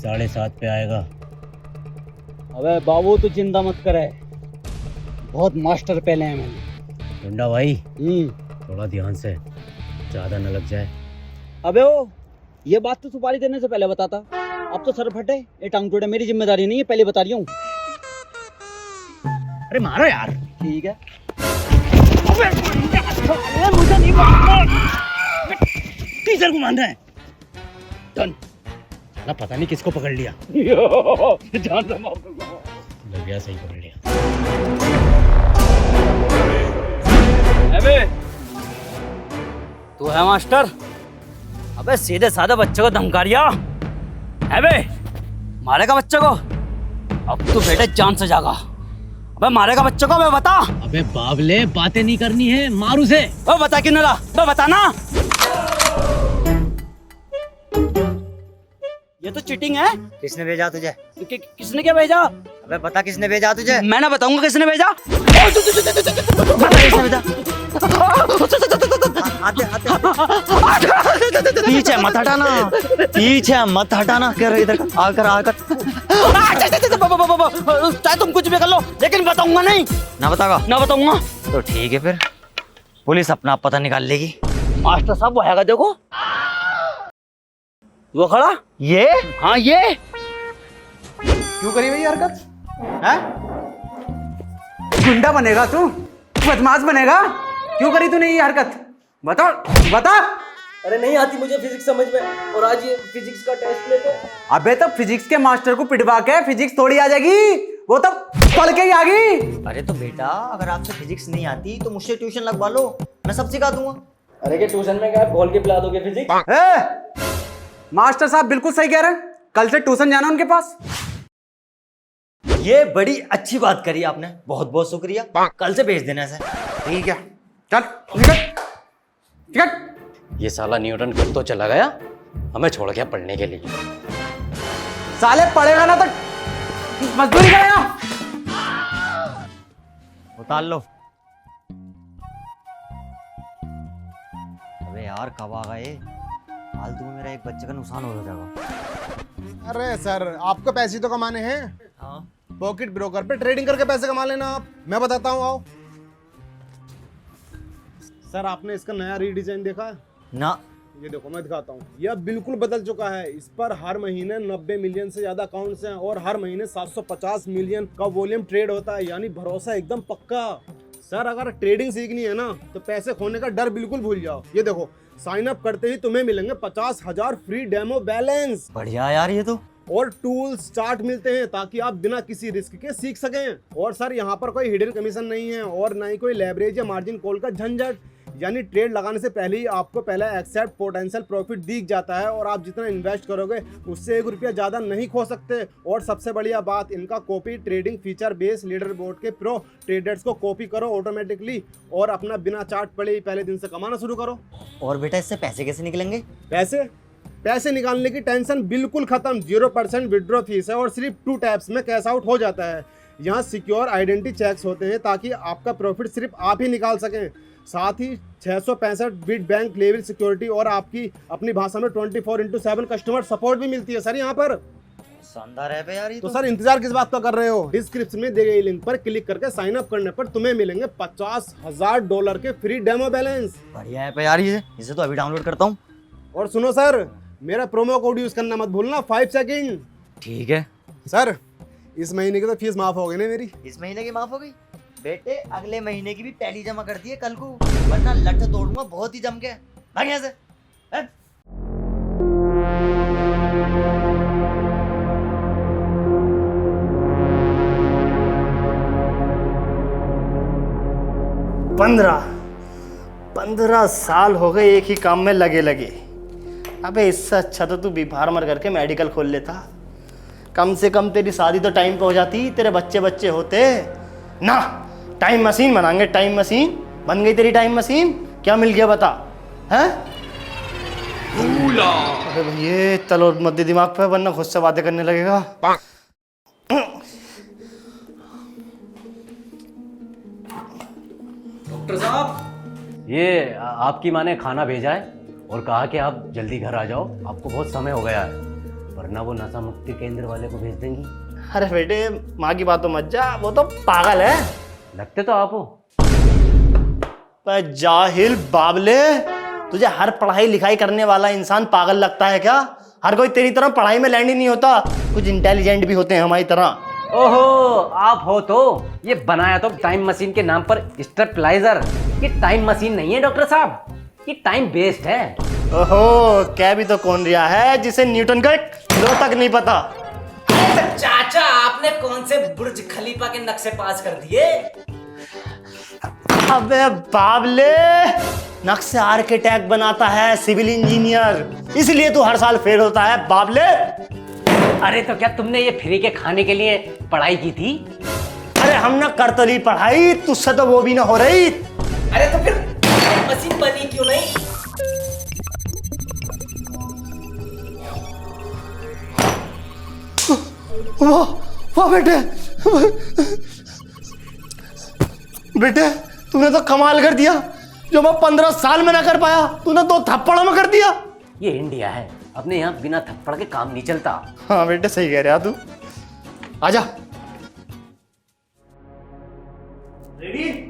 7:30 पे आएगा। अबे बाबू तू चिंता मत करे, बहुत मास्टर पहले हैं मैंने। गुंडा भाई हम्म। थोड़ा ध्यान से, ज्यादा न लग जाए। अबे ओ, ये बात तो सुपारी देने से पहले बताता। अब तो सर फटे, ये टांग टूटे मेरी जिम्मेदारी नहीं है, पहले बता रही हूँ। अरे मारो यार। ठीक है। अबे मुझे नहीं मारना। टीचर को मान रहा है। डन। साला पता नहीं किसको पकड़ लिया। जान से मार दूंगा। लग गया, सही पकड़ लिया। अबे तू है मास्टर? अबे सीधे साधे बच्चे को धमका रिया। अबे मारेगा बच्चे को? अब तू बेटे जान से जागा। अबे मारेगा बच्चे को? अबे बता। अबे बाबले, बातें नहीं करनी है, मार उसे। ओ बता क्यों ना? तो बता ना। ये तो चीटिंग है। किसने भेजा तुझे? किसने क्या भेजा? अबे बता किसने भेजा तुझे? मैं ना बताऊंगा किसने भेजा। बता किसने भेजा। आते पीछे मत हटाना, पीछे मत हटाना। कर इधर आकर आकर। चाहे तुम कुछ भी कर लो, लेकिन बताऊंगा नहीं। ना बतागा? ना बताऊंगा। तो ठीक है, फिर पुलिस अपना पता निकाल लेगी। मास्टर साहब वो हैगा, देखो वो खड़ा। ये? हाँ ये। क्यों करी भाई हरकत? हैं? गुंडा बनेगा तू? बदमाश बनेगा? क्यों करी तूने ये हरकत? बता बता। अरे नहीं आती मुझे फिजिक्स समझ में, और आज ये फिजिक्स का टेस्ट लेते। अबे तो फिजिक्स के मास्टर को पिटवा के फिजिक्स थोड़ी आ जाएगी, वो तो पढ़ के ही आ गई। अरे तो बेटा, अगर आपसे फिजिक्स नहीं आती तो मुझसे ट्यूशन लगवा लो, मैं सब सिखा दूंगा। अरे के ट्यूशन में क्या घोल के पिला दोगे फिजिक्स? मास्टर साहब बिल्कुल सही कह रहे हैं, कल से ट्यूशन जाना उनके पास। ये बड़ी अच्छी बात करी आपने, बहुत बहुत शुक्रिया। कल से भेज देना इसे। ठीक है, चल निकल निकल। ये साला न्यूटन खुद तो चला गया, हमें छोड़ गया पढ़ने के लिए। साले पढ़ेगा ना तो मजदूरी करेगा। उतार लो। अबे यार कब आ गए? फालतू में मेरा एक बच्चे का नुकसान हो जाएगा। अरे सर, आपको पैसे तो कमाने हैं। हाँ। पॉकेट ब्रोकर पे ट्रेडिंग करके पैसे कमा लेना आप। मैं बताता हूँ, आओ। सर आपने इसका नया रीडिजाइन देखा है? ना। ये देखो मैं दिखाता हूँ, यह बिल्कुल बदल चुका है। इस पर हर महीने 90 मिलियन से ज्यादा अकाउंट्स हैं और हर महीने 750 मिलियन का वॉल्यूम ट्रेड होता है, यानी भरोसा एकदम पक्का। सर अगर ट्रेडिंग सीखनी है ना तो पैसे खोने का डर बिल्कुल भूल जाओ। ये देखो, साइन अप करते ही तुम्हें मिलेंगे 50,000 फ्री डेमो बैलेंस। बढ़िया यार ये तो। और टूल्स चार्ट मिलते हैं ताकि आप बिना किसी रिस्क के सीख सकें। और सर यहाँ पर कोई हिडन कमीशन नहीं है और ना ही कोई लेवरेज या मार्जिन कॉल का झंझट। यानी ट्रेड लगाने से पहले ही आपको पहला एक्सेप्ट पोटेंशियल प्रॉफिट दिख जाता है और आप जितना इन्वेस्ट करोगे उससे 1 रुपया ज़्यादा नहीं खो सकते। और सबसे बढ़िया बात, इनका copy trading feature base leader board के प्रो ट्रेडर्स को कॉपी करो ऑटोमेटिकली और अपना बिना चार्ट पड़े ही पहले दिन से कमाना शुरू करो। और बेटा इससे पैसे कैसे निकलेंगे? पैसे निकालने की टेंशन बिल्कुल खत्म। 0% विड्रॉ फीस है और सिर्फ 2 टैप्स में कैश आउट हो जाता है। यहाँ सिक्योर आइडेंटिटी चेक्स होते हैं ताकि आपका प्रॉफिट सिर्फ आप ही निकाल सकें। साथ ही 665 बिट बैंक लेवल सिक्योरिटी और आपकी अपनी भाषा में 24/7 कस्टमर सपोर्ट भी मिलती है सर यहाँ पर। शानदार है यार ये तो सर इंतजार किस बात का कर रहे हो? डिस्क्रिप्शन में दी गई लिंक पर क्लिक करके साइन अप करने पर तुम्हें मिलेंगे $50,000 के फ्री डेमो बैलेंस। बढ़िया है यार ये, इसे तो अभी डाउनलोड करता हूँ। और सुनो सर, मेरा प्रोमो कोड यूज करना मत भूलना, 5 सेकंड। ठीक है सर इस महीने की तो फीस माफ हो गई ना मेरी? इस महीने की माफ हो गई बेटे, अगले महीने की भी पहली जमा कर दी है कल को, वरना लठ तोड़ूंगा बहुत ही जम के। भाग यहाँ से। हट। पंद्रह साल हो गए एक ही काम में लगे लगे। अबे इससे अच्छा तो तू बीमार मर करके मेडिकल खोल लेता। कम से कम तेरी शादी तो टाइम पे हो जाती, तेरे बच्चे होते ना। टाइम मशीन बनाएंगे, टाइम मशीन बन गई तेरी टाइम मशीन। क्या मिल गया बता? हैं? अरे भैया चलो मत दे दिमाग पे, वरना खुद से बातें करने लगेगा। डॉक्टर साहब, ये आपकी माँ ने खाना भेजा है और कहा कि आप जल्दी घर आ जाओ, आपको बहुत समय हो गया है। वरना वो नशा मुक्ति केंद्र वाले को भेज देंगी। अरे बेटे माँ की बातों मत जा, वो तो पागल है। लगते तो आप हो। पर जाहिल बाबले, तुझे हर पढ़ाई लिखाई करने वाला इंसान पागल लगता है क्या? हर कोई तेरी तरह पढ़ाई में लैंड ही नहीं होता, कुछ इंटेलिजेंट भी होते हैं हमारी तरह। ओहो, आप हो तो ये बनाया तो टाइम मशीन के नाम पर स्टेबलाइजर। ये टाइम मशीन नहीं है डॉक्टर साहब, ये टाइम बेस्ड है। ओहो, क्या भी तो कौन रिया है जिसे न्यूटन का लो तक नहीं पता। चाचा आपने कौन से बुर्ज खलीफा के नक्शे पास कर दिए? अबे बाबले, नक्शे आर्किटेक्ट बनाता है, सिविल इंजीनियर, इसलिए तू हर साल फेल होता है बाबले। अरे तो क्या तुमने ये फ्री के खाने के लिए पढ़ाई की थी? अरे हमने कर तो ली पढ़ाई, तुझसे तो वो भी ना हो रही। अरे तो फिर मशीन बनी क्यों नहीं? वाह बेटे, बेटे तूने तो कमाल कर दिया, जो मैं 15 साल में ना कर पाया तूने 2 थप्पड़ों में कर दिया। ये इंडिया है, अपने यहाँ बिना थप्पड़ के काम नहीं चलता। हाँ बेटे सही कह रहा तू। आजा। रेडी?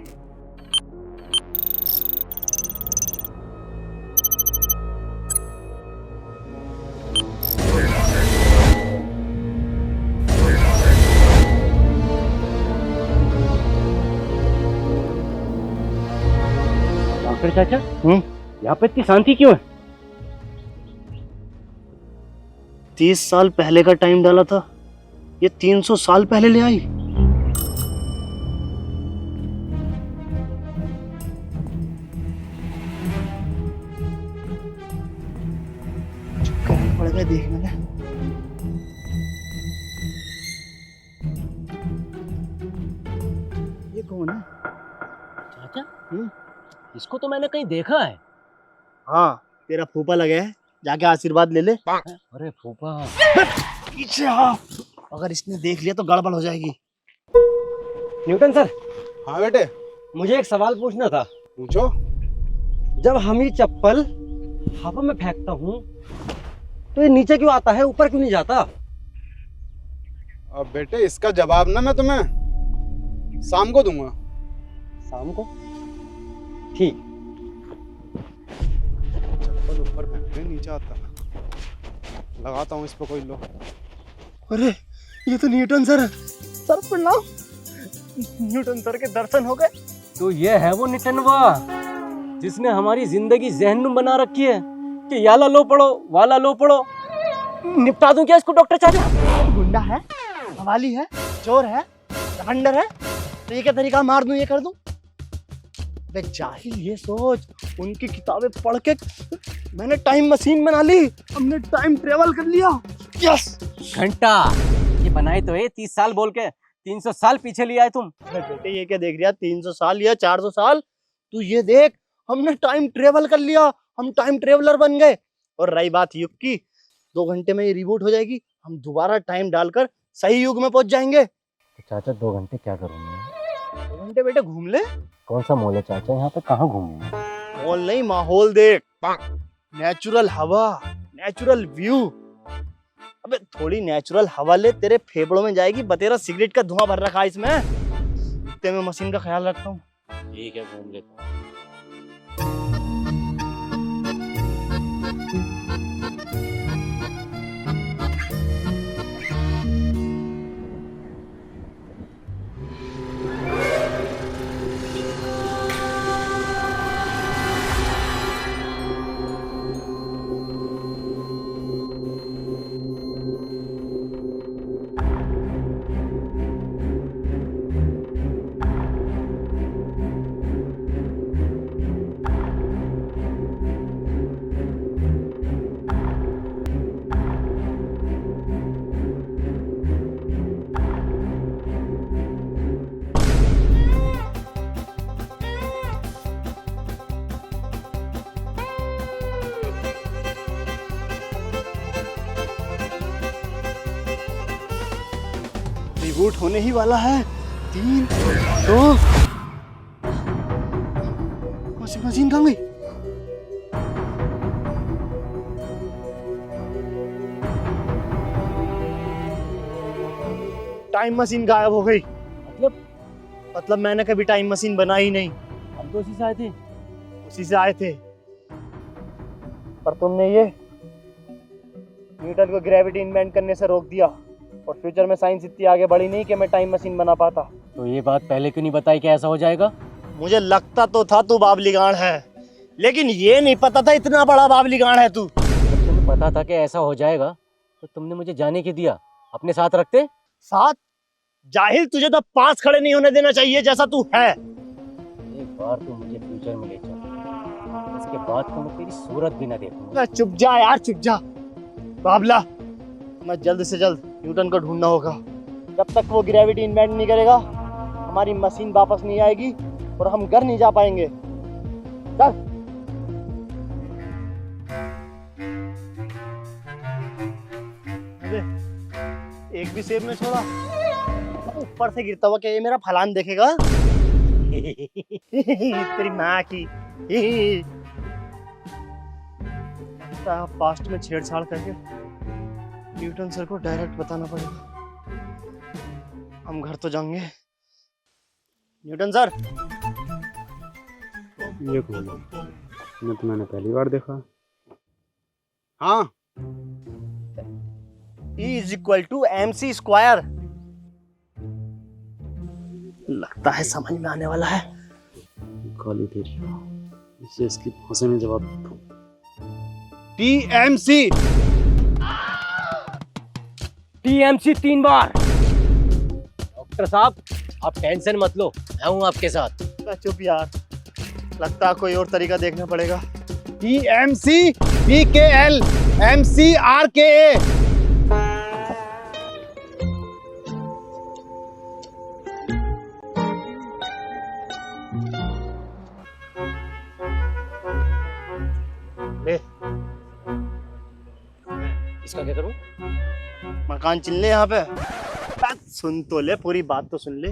डॉक्टर चाचा, यहाँ पे इतनी शांति क्यों है? 30 साल पहले का टाइम डाला था, ये 300 साल पहले ले आई। पड़ गया देखने में। ये कौन है? चाचा, इसको तो मैंने कहीं देखा है। हाँ तेरा फूफा लगे है, जाके आशीर्वाद ले ले। अरे फूफा, पीछे आ, अगर इसने देख लिया तो गड़बड़ हो जाएगी। न्यूटन सर, हाँ बेटे मुझे एक सवाल पूछना था। पूछो। जब हम ये चप्पल हवा में फेंकता हूँ तो ये नीचे क्यों आता है, ऊपर क्यों नहीं जाता? अब बेटे इसका जवाब ना मैं तुम्हें शाम को दूंगा। शाम को? ठीक। चप्पल ऊपर फेंकते नीचे आता, लगाता हूँ इस पर कोई लो। अरे ये तो न्यूटन सर है। सर प्रणाम। न्यूटन सर के दर्शन हो गए। तो ये है वो निटनवा जिसने हमारी जिंदगी जहन्नुम बना रखी है कि याला लो पढ़ो वाला लो पढ़ो। निपटा दूं क्या इसको डॉक्टर चाचा? गुंडा है, हवाली है, चोर है, लफंडर है, तो ये क्या तरीका मार दूं ये कर दूं? अबे जाहिल, ये सोच उनकी किताबें पढ़ के मैंने टाइम मशीन बना ली, हमने टाइम ट्रेवल कर लिया। यस। घंटा ये बनाए तो है 30 साल बोल के 300 साल पीछे ले आए तुम। अरे बेटे ये क्या देख रहा, 300 साल या 400 साल? तू ये देख, हमने टाइम ट्रेवल कर लिया, हम टाइम ट्रेवलर बन गए। और रही बात युग की, 2 घंटे में ये रिबूट हो जाएगी, हम दोबारा टाइम डालकर सही युग में पहुंच जाएंगे। तो चाचा 2 घंटे क्या करूँगा? 2 घंटे बेटे घूम ले। कौन सा मॉल है चाचा, यहाँ पे कहाँ घूमूंगा? मॉल नहीं, माहौल देख, नेचुरल हवा, नेचुरल व्यू। अबे थोड़ी नेचुरल हवा ले, तेरे फेफड़ों में जाएगी, बतेरा सिगरेट का धुआं भर रखा है इसमें। इतने में मशीन का ख्याल रखता हूँ। ठीक है, घूम लेता हूँ। रिबूट होने ही वाला है। 3, 2, मशीन कहाँ गई? टाइम मशीन गायब हो गई। मतलब मतलब मैंने कभी टाइम मशीन बनाई नहीं। हम तो उसी से आए थे। उसी से आए थे, पर तुमने ये न्यूटन को ग्रेविटी इन्वेंट करने से रोक दिया, और फ्यूचर में साइंस इतनी आगे बढ़ी नहीं कि मैं टाइम मशीन बना पाता। तो ये बात पहले क्यों नहीं बताई कि ऐसा हो जाएगा? मुझे लगता तो था तू बावली गांड है, लेकिन ये नहीं पता था इतना बड़ा बावली गांड है तू। जब तुम्हें पता था कि ऐसा हो जाएगा तो तुमने मुझे जाने क्यों दिया? अपने साथ रखते। साथ? जाहिल, तुझे तो पास खड़े नहीं होने देना चाहिए जैसा तू है। एक बार तू मुझे फ्यूचर में ले चल, इसके बाद तो मैं तेरी सूरत भी ना देखूंगा। चुप जा यार, चुप जा बाबला। मैं जल्द से जल्द न्यूटन को ढूंढना होगा। जब तक वो ग्रेविटी इन्वेंट नहीं करेगा हमारी मशीन वापस नहीं आएगी और हम घर नहीं जा पाएंगे। चल। एक भी सेब में छोड़ा, ऊपर से गिरता हुआ क्या ये मेरा फलान देखेगा? तेरी माँ की। पास्ट में छेड़छाड़ करके न्यूटन सर को डायरेक्ट बताना पड़ेगा। हम घर तो जाएंगे। Newton sir. ये कौन है? मैं तो मैंने पहली बार देखा। हाँ, E is equal to MC square. लगता है समझ में आने वाला है। काली तेरी, इसे इसकी भाषा में जवाब दो। TMC। TMC 3 बार। डॉक्टर साहब आप टेंशन मत लो, मैं हूँ आपके साथ। चुप यार, लगता है कोई और तरीका देखना पड़ेगा। TMC PKL MCRKA। इसका क्या करूं? मकान चिल्ले यहाँ पे। बस सुन तो ले, पूरी बात तो सुन ले।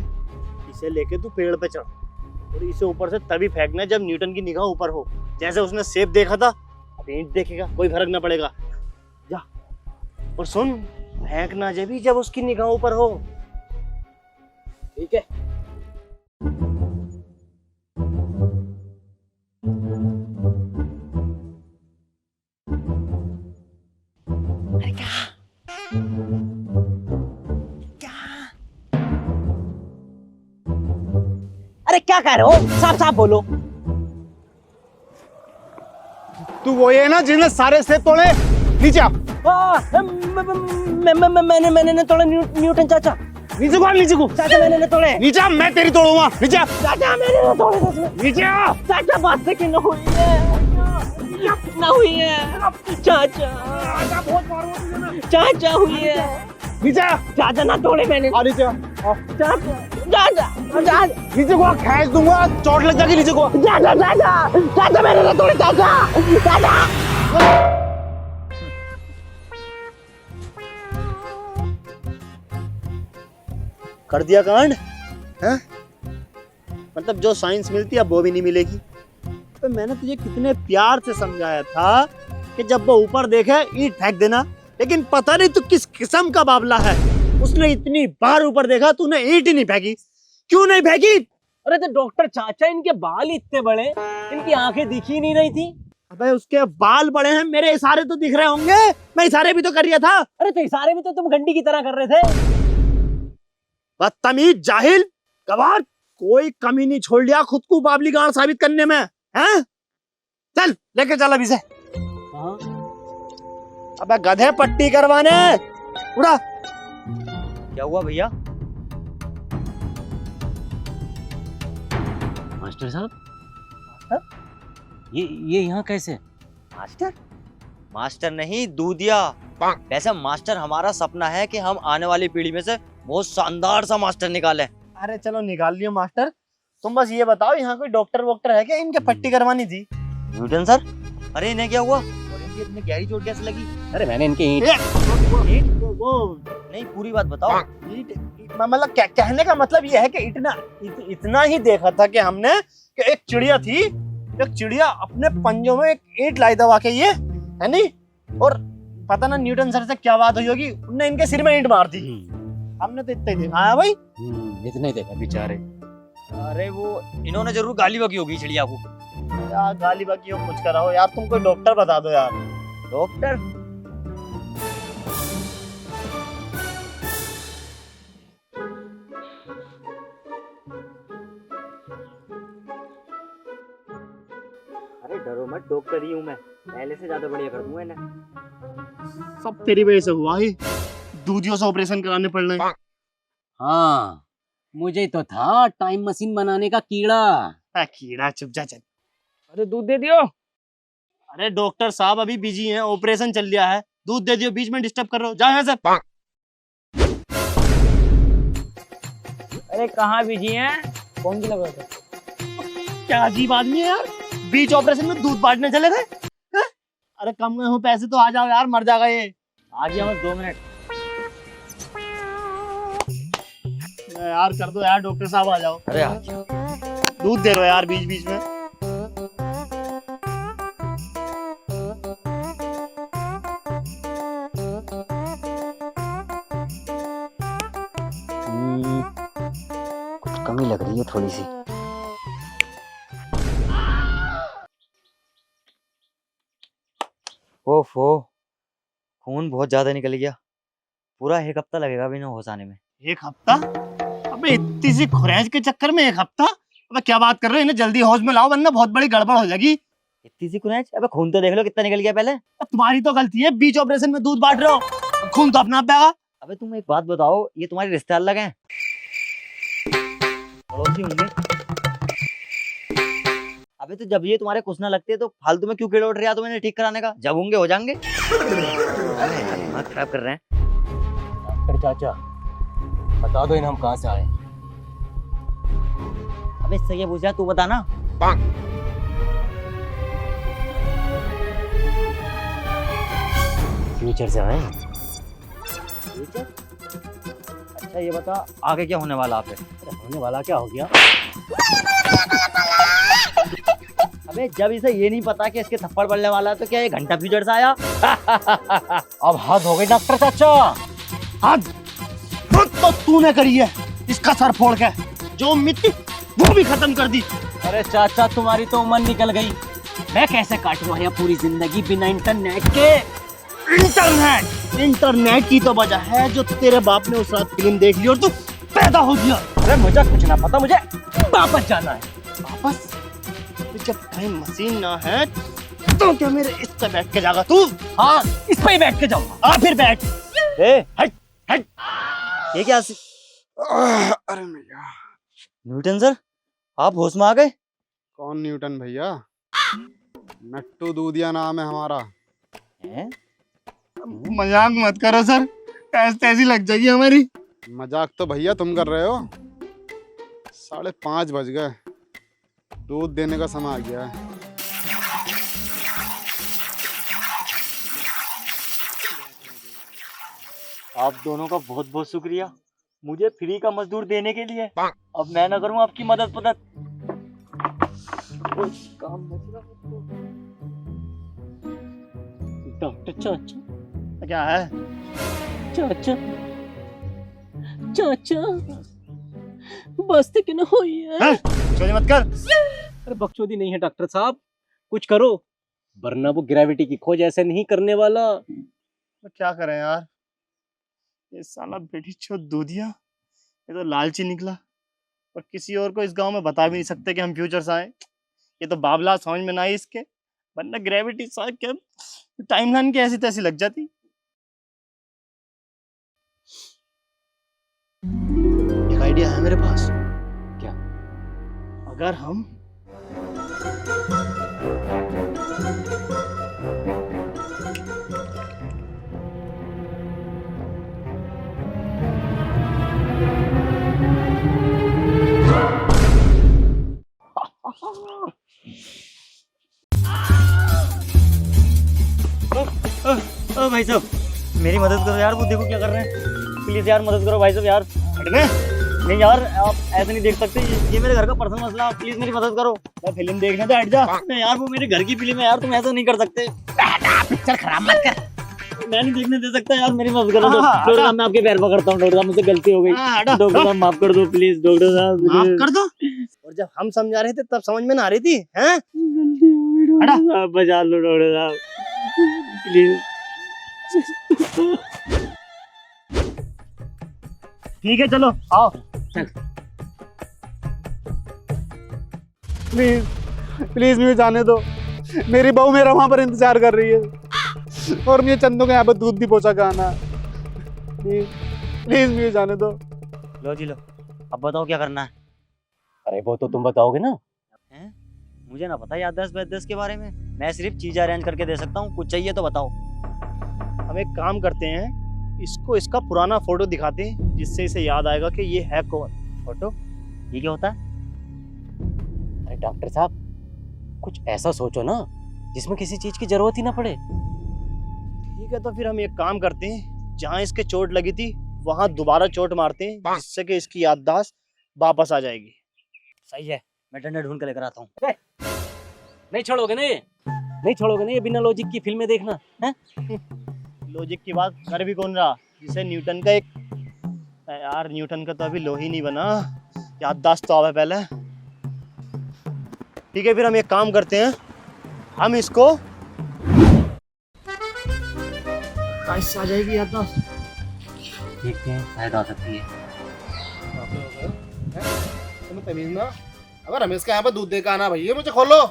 इसे लेके तू पेड़ पे चढ़ और इसे ऊपर से तभी फेंकना जब न्यूटन की निगाह ऊपर हो। जैसे उसने सेब देखा था, अब ईंट देखेगा, कोई फर्क ना पड़ेगा। जा। और सुन, फेंकना जब उसकी निगाह ऊपर हो। ठीक है। अरे क्या कह रहे हो? साफ साफ बोलो। तू वो है ना जिसने सारे सेब तोड़े? नीचे आ। मैंने नहीं तोड़े न्यूटन चाचा। नीचे को, नीचे को। चाचा मैंने नहीं तोड़े। नीचे आ, मैं तेरी तोड़ूंगा। नीचे आ। चाचा मैंने नहीं तोड़े। नीचे आ। चाचा बात से क्यों हुई है? ना हुई है चाचा। चाचा हुई है। नीचे आ। चाचा ना तोड़े मैंने। नीचे आ। चाचा चाचा नीचे को खींच दूंगा, चोट लग जाएगी। नीचे को। चाचा चाचा चाचा मैंने नहीं तोड़े। चाचा चाचा। कर दिया कांड है? मतलब जो साइंस मिलती है अब वो भी नहीं मिलेगी। तो मैंने तुझे कितने प्यार से समझाया था कि जब वो ऊपर देखे ईंट फेंक देना, लेकिन पता नहीं तू किस किस्म का बावला है। उसने इतनी बार ऊपर देखा, तूने ईंट ही नहीं फेंकी। क्यों नहीं फेंकी? अरे तो डॉक्टर चाचा, इनके बाल इतने बड़े, इनकी आंखें दिख ही नहीं रही थी। अबे उसके बाल बड़े हैं, मेरे इशारे तो दिख रहे होंगे। मैं इशारे भी तो कर रहा था। अरे तो इशारे भी तो तुम घंटी की तरह कर रहे थे। बदतमीज, जाहिल, गवार, कोई कमी नहीं छोड़ लिया खुद को बावली गांड साबित करने में। हैं? चल लेके चल अभी से। अबे गधे, पट्टी करवाने। उड़ा। क्या हुआ भैया? मास्टर साहब, ये यहाँ कैसे? मास्टर? मास्टर नहीं, दूधिया। वैसे मास्टर हमारा सपना है कि हम आने वाली पीढ़ी में से बहुत शानदार सा मास्टर निकालें। अरे चलो निकाल लियो मास्टर। तुम बस ये बताओ यहाँ कोई डॉक्टर वॉक्टर है क्या? इनके पट्टी करवानी थी। न्यूटन सर, अरे इन्हें क्या हुआ? और इनकी इतनी गहरी चोट कैसे लगी? अरे मैंने इनके ईंट वो नहीं, पूरी बात बताओ। मतलब क्या कहने का मतलब ये है कि इतना ही देखा था कि हमने कि एक चिड़िया थी, एक चिड़िया अपने पंजों में एक ईंट लाई दबा के, ये है नहीं, और पता ना न्यूटन सर से क्या बात हुई होगी, उनने इनके सिर में ईंट मार दी। हमने तो इतना ही देखा है भाई। इतने देखा बेचारे। अरे वो इन्होंने जरूर गाली बकी होगी चिड़िया को। यार गाली बाकी हो कुछ कराओ यार, तुम कोई डॉक्टर बता दो यार। डॉक्टर? अरे डरो मत, डॉक्टर ही हूँ मैं, पहले से ज्यादा बढ़िया कर दूंगा इन्हें। सब तेरी वजह से हुआ ही, दूधियों से ऑपरेशन कराने पड़ रहे हैं। हाँ, मुझे तो था टाइम मशीन बनाने का कीड़ा। कीड़ा चुप जा चल। अरे दूध दे दियो। अरे डॉक्टर साहब अभी बिजी हैं, ऑपरेशन चल रहा है, दूध दे दियो, बीच में डिस्टर्ब कर रहे हो, जाओ यहाँ से। अरे कहाँ बिजी हैं? कौन सी लगा था? क्या अजीब आदमी है यार, बीच ऑपरेशन में दूध बांटने चले गए। अरे कम गए हो पैसे तो आ जाओ यार, मर जाएगा ये। आ गया बस 2 मिनट। यार कर दो यार, डॉक्टर साहब आ जाओ। अरे आ गया। दूध दे रहे हो यार बीच बीच में। कुछ कमी लग रही है थोड़ी सी। ओफो, खून बहुत ज्यादा निकल गया। पूरा 1 हफ्ता लगेगा अभी इन्हें होश आने में। 1 हफ्ता? अबे इतनी सी खुरेज के चक्कर में 1 हफ्ता? अबे क्या बात कर रहे हो, इन्हें जल्दी होश में लाओ वरना बहुत बड़ी गड़बड़ हो जाएगी। इतनी सी खुनेच? अबे खून तो देख लो कितना निकल गया पहले। तुम्हारी तो गलती है, बीच ऑपरेशन में दूध बांट रहे हो, खून तो अपना आप बहेगा। अबे तुम एक बात बताओ, ये तुम्हारे रिश्तेदार लगे हैं? पड़ोसी होंगे। अबे तो जब ये तुम्हारे कुछ ना लगते तो फालतू में क्यों कीड़ा उठ रहा है तुम्हें इन्हें ठीक कराने का? जब होंगे हो जाएंगे। दिमाग खराब कर रहे हैं। डॉक्टर चाचा, बता दो इन्हें हम कहाँ से आए। अबे इससे क्या पूछा, तू बता ना। फ्यूचर से आए। अच्छा ये बता, आगे क्या होने वाला आप? होने वाला क्या हो गया? अबे जब इसे ये नहीं पता कि इसके थप्पड़ पड़ने वाला है तो क्या ये घंटा फ्यूचर से आया? अब हद हो गई डॉक्टर चाचा। हद तो तूने करी है, इसका सर फोड़ के जो उम्मीद थी वो भी खत्म कर दी। अरे चाचा, तुम्हारी तो उम्र निकल गई, मैं कैसे काटूंगा यहाँ पूरी जिंदगी बिना इंटरनेट के? इंटरनेट की तो वजह है जो तेरे बाप ने उस रात फिल्म देख ली और तू पैदा हो गया। अरे मुझे कुछ ना पता, मुझे वापस जाना है। वापस? जब टाइम मशीन ना है तो क्या मेरे इस पे बैठ के जाएगा तू? हाँ, इस पे ही बैठ के जाऊंगा। फिर बैठ। हट हट। ये क्या अरे भैया। न्यूटन सर, आप होश में आ गए? कौन न्यूटन भैया? नट्टू दूधिया नाम है हमारा। हैं? मजाक मत करो सर, तैसी लग जाएगी हमारी। मजाक तो भैया तुम कर रहे हो। 5:30 बज गए, दूध देने का समय आ गया है। आप दोनों का बहुत बहुत शुक्रिया, मुझे फ्री का मजदूर देने के लिए। अब मैं ना करूं आपकी मदद। काम डॉक्टर चाचा। क्या है? चाचा चाचा, बस्ती के ना हुई है। चोरी मत कर। अरे बकचोदी नहीं है डॉक्टर साहब, कुछ करो, वरना वो ग्रेविटी की खोज ऐसे नहीं करने वाला। तो क्या करें यार, ये साला बेटी चो दूधिया, ये तो लालची निकला और किसी और को इस गांव में बता भी नहीं सकते कि हम फ्यूचर से आए। ये तो बाबला समझ में ना आई इसके, वरना ग्रेविटी सा क्या टाइमलाइन की ऐसी तैसी लग जाती। एक आइडिया है मेरे पास। क्या? अगर हम भाई साहब मेरी मदद करो यार, वो देखो क्या कर रहे हैं। प्लीज यार मदद करो भाई साहब यार। नहीं यार, आप ऐसे नहीं देख सकते, ये मेरे घर का पर्सनल मसला, प्लीज मेरी मदद करो। मैं फिल्म देखने तो हट जा। नहीं यार, वो मेरी घर की फिल्म है यार, तुम ऐसा नहीं कर सकते। पिक्चर खराब मत कर। मैं नहीं देखने दे सकता यार, मेरी मदद करो डॉक्टर साहब, मैं आपके पैर पकड़ता हूँ डॉक्टर साहब, मुझसे गलती हो गई, डॉक्टर साहब माफ कर दो प्लीज, डॉक्टर साहब माफ कर दो। और जब हम समझा रहे थे तब समझ में ना आ रही थी, हैं? आप बचा लो डॉक्टर साहब प्लीज। ठीक है चलो आओ। प्लीज प्लीज मुझे जाने दो, मेरी बहू मेरा वहां पर इंतजार कर रही है और मुझे चंदू के यहाँ पर दूध भी पहुंचा के आना है। प्लीज प्लीज मुझे जाने दो। लो जी लो, अब बताओ क्या करना है। अरे वो तो तुम बताओगे ना। हैं? मुझे ना पता याददाश्त वाददाश्त के बारे में, मैं सिर्फ चीज अरेंज करके दे सकता हूँ, कुछ चाहिए तो बताओ। हम एक काम करते हैं, इसको इसका पुराना फोटो दिखाते हैं जिससे इसे याद आएगा कि ये है कौन। फोटो ये क्या होता है? अरे डॉक्टर साहब कुछ ऐसा सोचो ना जिसमें किसी चीज की जरूरत ही ना पड़े। ठीक है तो फिर हम एक काम करते हैं, जहाँ इसके चोट लगी थी वहां दोबारा चोट मारते हैं जिससे कि इसकी याददाश्त वापस आ जाएगी। सही है, मैं डंडा ढूंढ के लेकर आता हूँ। नहीं छोड़ोगे ना ये, नहीं छोड़ोगे ना ये बिना लॉजिक की फिल्में देखना है? लॉजिक की बात कर भी कौन रहा, जिसे न्यूटन का एक यार न्यूटन का तो अभी लो ही नहीं बना, याददाश्त तो आवे पहले। ठीक है फिर हम एक काम करते हैं, हम इसको आ जाएगी याददाश्त। देखते हैं शायद आ सकती है। तुम्हें तमीज ना, अगर रमेश के यहाँ पर दूध देकर आना भैया, मुझे खोलो।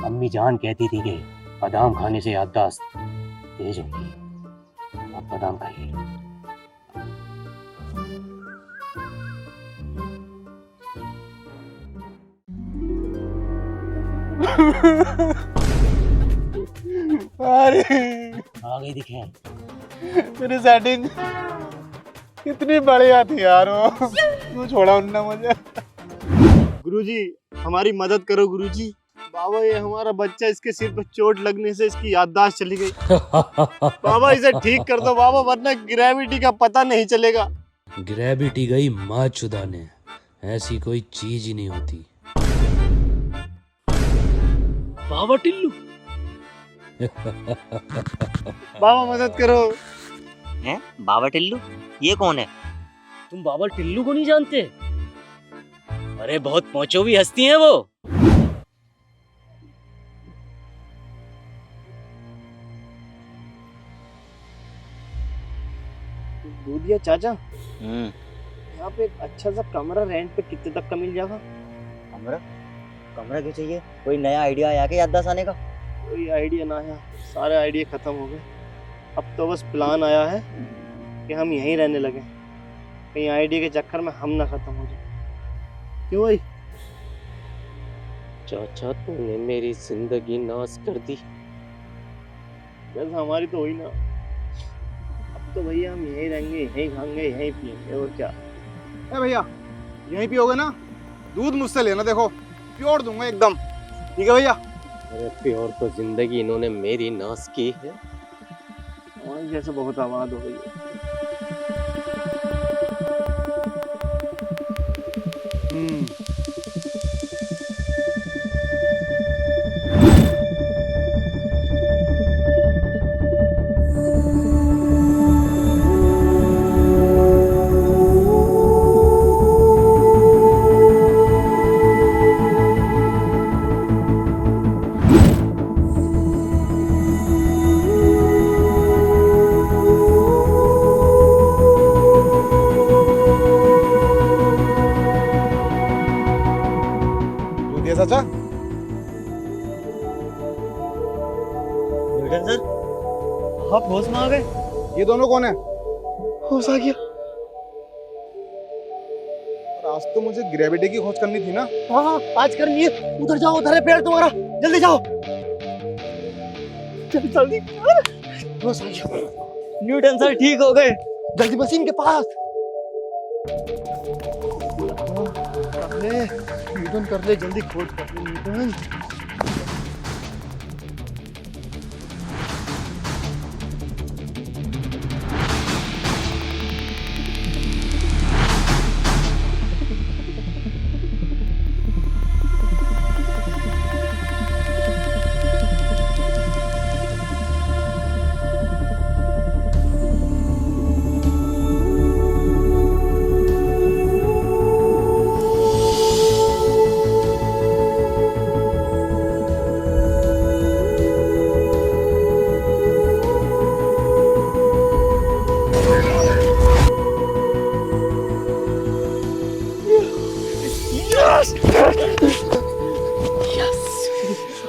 मम्मी जान कहती थी कि बादाम खाने से याददाश्त तेज होती है, अब बादाम खाइए। अरे आ गई दिखे। मेरी सेटिंग कितनी बढ़िया थी यार, वो क्यों छोड़ा उनने मुझे। गुरुजी हमारी मदद करो गुरुजी। बाबा ये हमारा बच्चा, इसके सिर पर चोट लगने से इसकी याददाश्त चली गई। बाबा इसे ठीक कर दो बाबा, वरना ग्रेविटी का पता नहीं चलेगा। ग्रेविटी गई माँ चुदाने, ऐसी कोई चीज ही नहीं होती। बाबा टिल्लू। बाबा मदद करो। हैं? बाबा टिल्लू ये कौन है? तुम बाबा टिल्लू को नहीं जानते? अरे बहुत पहुंचोवी हस्ती है वो। दूधिया चाचा, यहाँ पे एक अच्छा सा कमरा रेंट पे कितने तक का मिल जाएगा? कमरा? कमरा क्यों चाहिए? कोई नया आइडिया आया क्या याददाश्त आने का? कोई आइडिया ना आया, सारे आइडिया खत्म हो गए। अब तो बस प्लान आया है कि हम यहीं रहने लगे, कहीं आइडिया के चक्कर में हम ना खत्म हो जाए। क्यों भाई? चाचा तूने मेरी जिंदगी नाश कर दी। बस हमारी तो हुई ना, अब तो भैया हम यहीं रहेंगे, यहीं खाएंगे, यहीं पिएंगे, और क्या। ए भैया यहीं पियोगे ना? दूध मुझसे लेना, देखो प्योर दूंगा एकदम। ठीक है भैया? अरे प्योर तो जिंदगी इन्होंने मेरी नाश की है। और जैसे बहुत आवाज हो गई है। चाचा न्यूटन सर आप होश में आ गए? ये दोनों कौन है? होश आ गया। और आज तो मुझे ग्रेविटी की खोज करनी थी ना। हाँ आज करनी है। उधर जाओ, उधर है पेड़ तुम्हारा, जल्दी जाओ। जल्दी होश आ गया। न्यूटन सर ठीक हो गए। जल्दी मशीन के पास कर ले, न्यूटन कर ले, जल्दी खोज कर ले न्यूटन।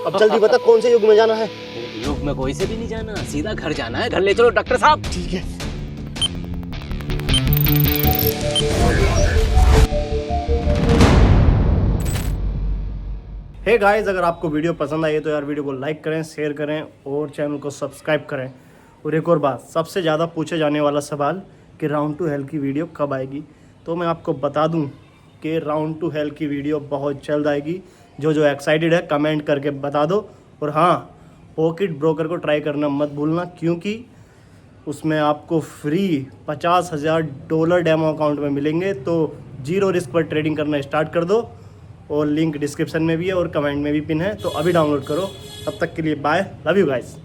अब जल्दी बता कौन से युग में जाना है। युग में कोई से भी नहीं जाना, सीधा घर जाना है। घर ले चलो डॉक्टर साहब। ठीक है। हे गाइस, अगर आपको वीडियो पसंद आई है तो यार वीडियो को लाइक करें, शेयर करें और चैनल को सब्सक्राइब करें। और एक और बात, सबसे ज़्यादा पूछे जाने वाला सवाल कि राउंड टू हेल की वीडियो कब आएगी, तो मैं आपको बता दूं कि राउंड टू हेल की वीडियो बहुत जल्द आएगी। जो एक्साइटेड है कमेंट करके बता दो। और हाँ, पॉकेट ब्रोकर को ट्राई करना मत भूलना, क्योंकि उसमें आपको फ्री $50,000 डेमो अकाउंट में मिलेंगे। तो 0 रिस्क पर ट्रेडिंग करना स्टार्ट कर दो। और लिंक डिस्क्रिप्शन में भी है और कमेंट में भी पिन है, तो अभी डाउनलोड करो। तब तक के लिए बाय, लव यू गाइस।